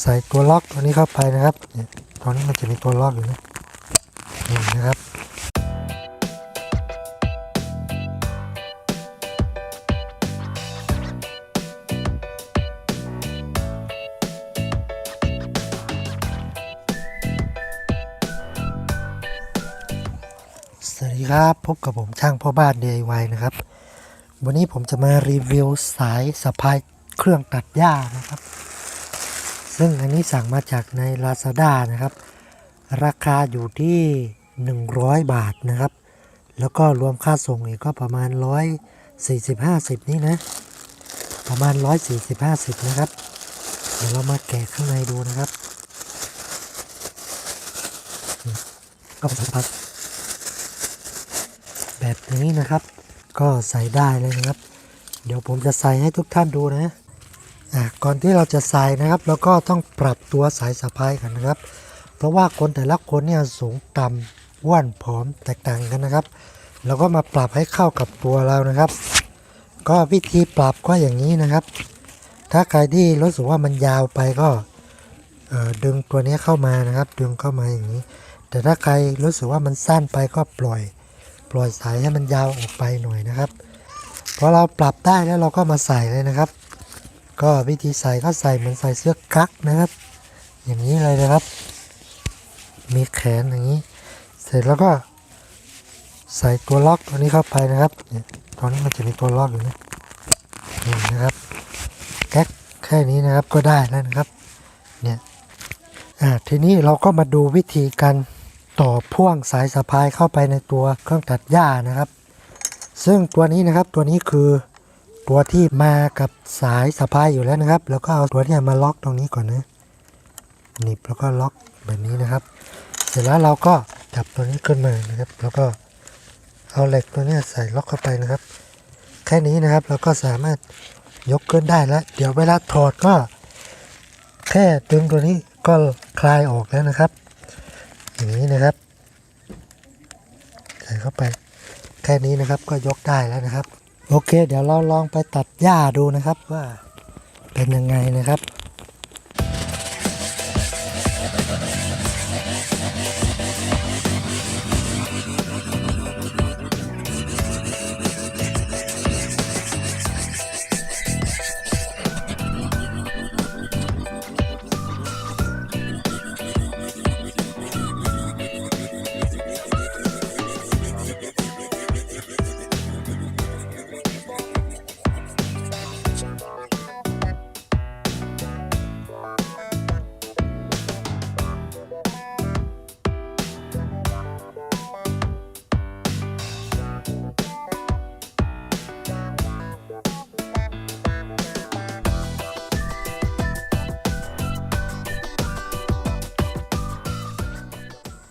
ใส่ตัวล็อกตัวนี้เข้าไปนะครับเนี่ยตอนนี้มันจะมีตัวล็อกอยู่นะนี่นะครับสวัสดีครับพบกับผมช่างพ่อบ้าน DIY นะครับวันนี้ผมจะมารีวิวสายสะพายเครื่องตัดหญ้านะครับซึ่งอันนี้สั่งมาจากใน Lazada นะครับราคาอยู่ที่100 บาทนะครับแล้วก็รวมค่าส่งอีกก็ประมาณ140-50นี่นะประมาณ140-50นะครับเดี๋ยวเรามาแกะข้างในดูนะครับก็เป็นสายแบบนี้นะครับก็ใส่ได้เลยนะครับเดี๋ยวผมจะใส่ให้ทุกท่านดูนะก่อนที่เราจะใส่นะครับเราก็ต้องปรับตัวสายสะพายกันนะครับเพราะว่าคนแต่ละคนเนี่ยสูงต่ำอ้วนผอมแตกต่างกันนะครับเราก็มาปรับให้เข้ากับตัวเรานะครับก็วิธีปรับก็อย่างนี้นะครับถ้าใครที่รู้สึกว่ามันยาวไปก็ดึงตัวนี้เข้ามานะครับดึงเข้ามาอย่างนี้แต่ถ้าใครรู้สึกว่ามันสั้นไปก็ปล่อยสายให้มันยาวออกไปหน่อยนะครับพอเราปรับได้แล้วเราก็มาใส่เลยนะครับก็วิธีใส่ก็ใส่เหมือนใส่เสื้อกั๊กนะครับอย่างนี้เลยนะครับมีแขนอย่างนี้เสร็จแล้วก็ใส่ตัวล็อกตัวนี้เข้าไปนะครับเนี่ยตอนนี้มันจะมีตัวล็อกอยู่นะนี่นะครับแก๊กแค่นี้นะครับก็ได้แล้วนะครับเนี่ยทีนี้เราก็มาดูวิธีการต่อพ่วงสายสะพายเข้าไปในตัวเครื่องตัดหญ้านะครับซึ่งตัวนี้นะครับตัวนี้คือตัวที่มากับสายสะพายอยู่แล้วนะครับแล้วก็เอาตัวนี้มาล็อกตรงนี้ก่อนนะหนีบแล้วก็ล็อกแบบนี้นะครับเสร็จแล้วเราก็จับตัวนี้ขึ้นมานะครับแล้วก็เอาเหล็กตัวนี้ใส่ล็อกเข้าไปนะครับแค่นี้นะครับเราก็สามารถยกขึ้นได้แล้วเดี๋ยวเวลาถอดก็แค่ดึงตัวนี้ก็คลายออกแล้วนะครับอย่างนี้นะครับใส่เข้าไปแค่นี้นะครับก็ยกได้แล้วนะครับโอเคเดี๋ยวเราลองไปตัดหญ้าดูนะครับว่าเป็นยังไงนะครับ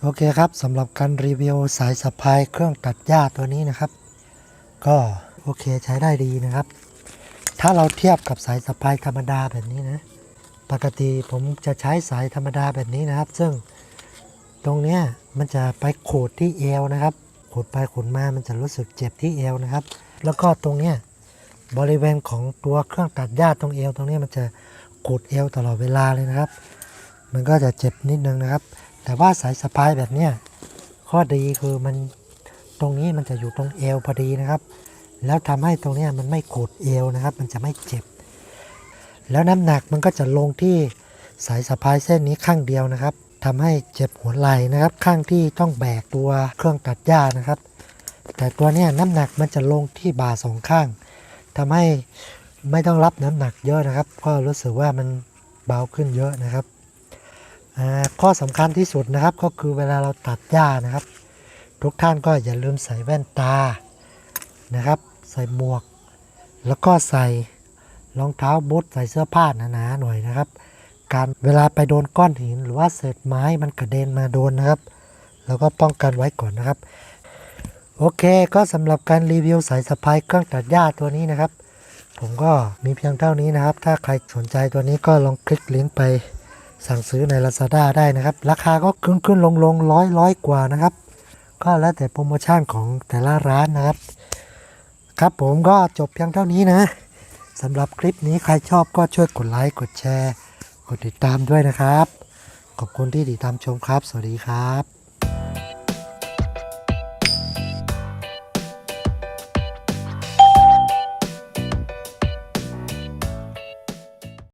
โอเคครับสำหรับการรีวิวสายสะพายเครื่องตัดหญ้าตัวนี้นะครับก็โอเคใช้ได้ดีนะครับถ้าเราเทียบกับสายสะพายธรรมดาแบบนี้นะปกติผมจะใช้สายธรรมดาแบบนี้นะครับซึ่งตรงเนี้ยมันจะไปขูดที่เอวนะครับขูดไปขูดมามันจะรู้สึกเจ็บที่เอวนะครับแล้วก็ตรงเนี้ยบริเวณของตัวเครื่องตัดหญ้าตรงเอวตรงนี้มันจะขูดเอวตลอดเวลาเลยนะครับมันก็จะเจ็บนิดนึงนะครับแต่ว่าสายสะพายแบบเนี้ยข้อดีคือมันตรงนี้มันจะอยู่ตรงเอวพอดีนะครับแล้วทำให้ตรงนี้มันไม่ขูดเอวนะครับมันจะไม่เจ็บแล้วน้ำหนักมันก็จะลงที่สายสะพายเส้นนี้ข้างเดียวนะครับทำให้เจ็บหัวไหล่นะครับข้างที่ต้องแบกตัวเครื่องตัดหญ้านะครับแต่ตัวนี้น้ำหนักมันจะลงที่บ่าสองข้างทำให้ไม่ต้องรับน้ำหนักเยอะนะครับก็รู้สึกว่ามันเบาขึ้นเยอะนะครับข้อสำคัญที่สุดนะครับก็คือเวลาเราตัดหญ้านะครับทุกท่านก็อย่าลืมใส่แว่นตานะครับใส่หมวกแล้วก็ใส่รองเท้าบูทใส่เสื้อผ้าหนาๆหน่อยนะครับการเวลาไปโดนก้อนหินหรือว่าเศษไม้มันกระเด็นมาโดนนะครับแล้วก็ป้องกันไว้ก่อนนะครับโอเคก็สำหรับการรีวิวสายสะพายเครื่องตัดหญ้าตัวนี้นะครับผมก็มีเพียงเท่านี้นะครับถ้าใครสนใจตัวนี้ก็ลองคลิกลิงก์ไปสั่งซื้อใน Lazada ได้นะครับราคาก็ขึ้นลงร้อยกว่านะครับก็แล้วแต่โปรโมชั่นของแต่ละร้านนะครับครับผมก็จบเพียงเท่านี้นะสำหรับคลิปนี้ใครชอบก็ช่วยกดไลค์กดแชร์ กดติดตามด้วยนะครับขอบคุณที่ติดตามชมครับสวัสดีครับ